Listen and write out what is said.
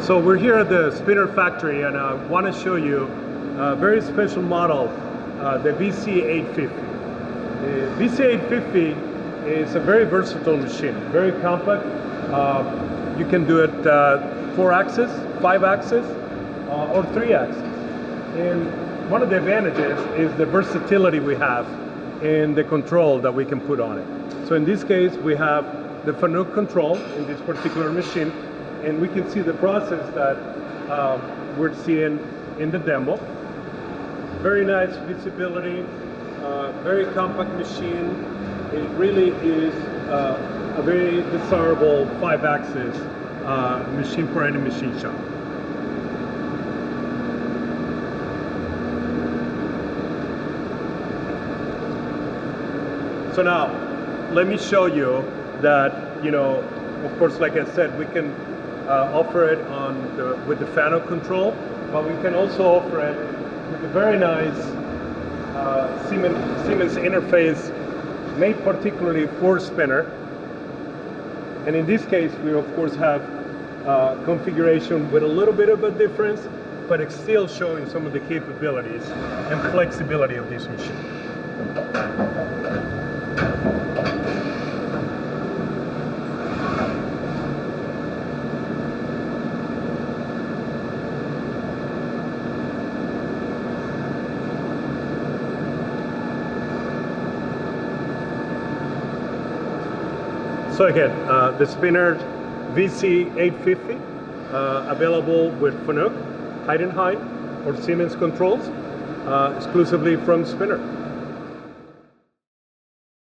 So we're here at the spinner factory, and I want to show you a very special model, the VC850. The VC850 is a very versatile machine, very compact. You can do it 4-axis, 5-axis, or 3-axis. And one of the advantages is the versatility we have in the control that we can put on it. So in this case, we have the Fanuc control in this particular machine, and we can see the process that we're seeing in the demo. Very nice visibility, very compact machine. It really is a very desirable 5-axis machine for any machine shop. So now, let me show you that, of course, like I said, we can offer it with the Fanuc control, but we can also offer it with a very nice Siemens interface made particularly for spinner. And in this case, we of course have configuration with a little bit of a difference, but it's still showing some of the capabilities and flexibility of this machine. So again, the spinner VC850, available with Fanuc, Heidenhain, or Siemens controls, exclusively from Spinner.